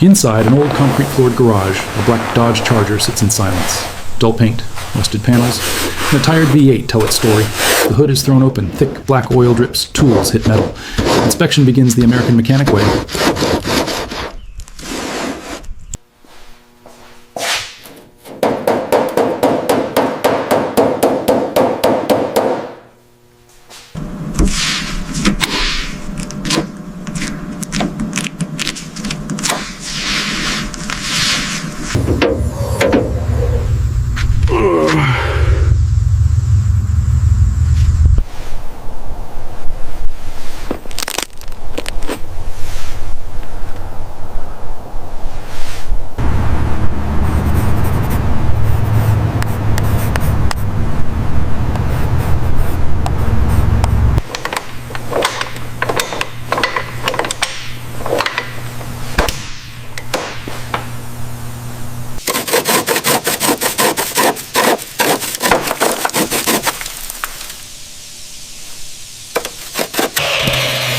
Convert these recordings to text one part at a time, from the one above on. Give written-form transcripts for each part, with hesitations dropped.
Inside an old concrete-floored garage, a black Dodge Charger sits in silence. Dull paint, rusted panels, and a tired V8 tell its story. The hood is thrown open, thick black oil drips, tools hit metal. Inspection begins the American mechanic way.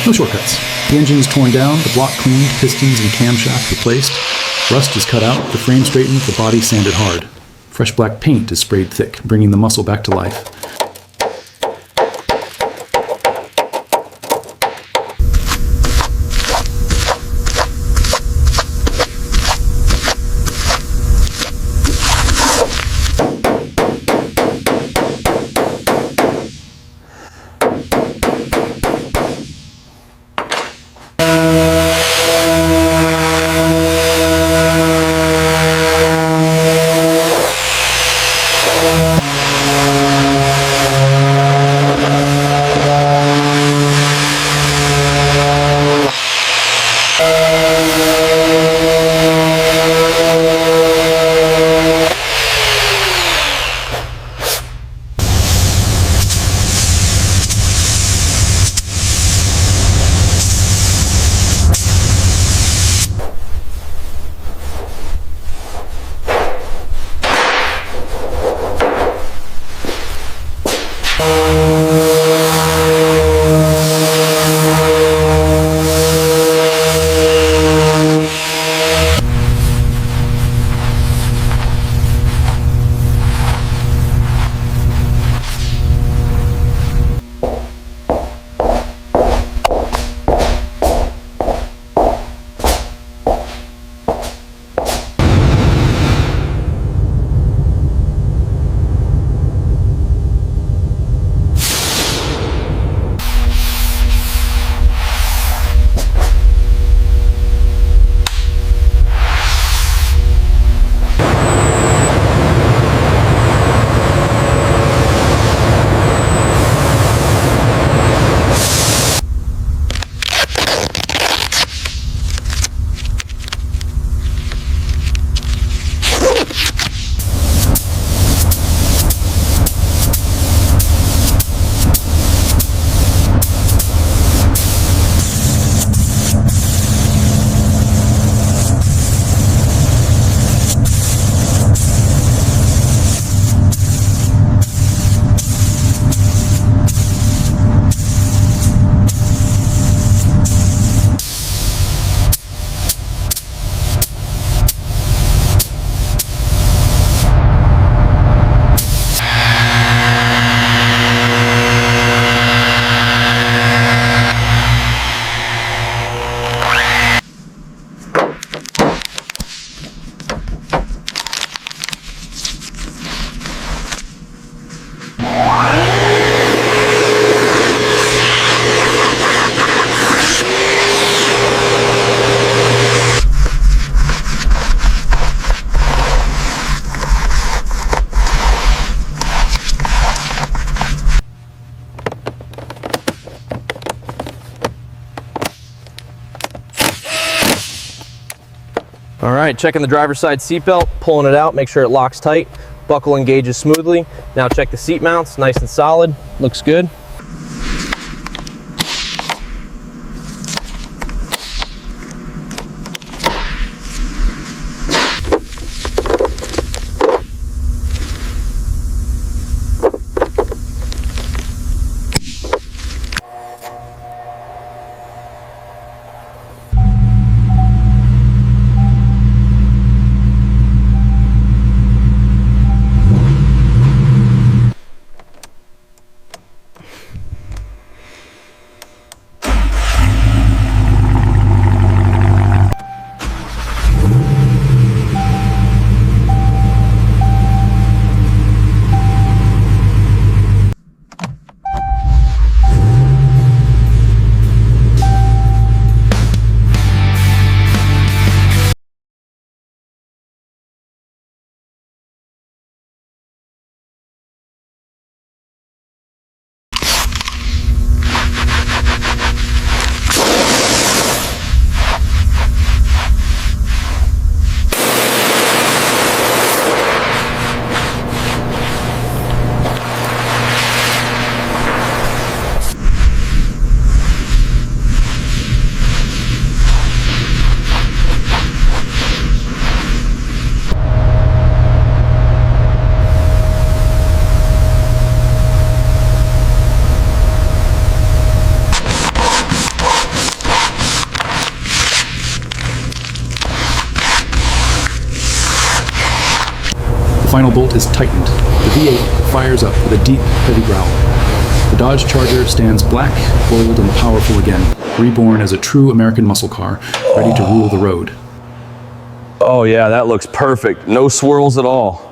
No shortcuts. The engine is torn down, the block cleaned, pistons and camshaft replaced. Rust is cut out, the frame straightened, the body sanded hard. Fresh black paint is sprayed thick, bringing the muscle back to life. All right, checking the driver's side seatbelt, pulling it out, make sure it locks tight, buckle engages smoothly. Now check the seat mounts, nice and solid, looks good. The final bolt is tightened. The V8 fires up with a deep, heavy growl. The Dodge Charger stands black, bold, and powerful again, reborn as a true American muscle car, ready to rule the road. Oh yeah, that looks perfect. No swirls at all.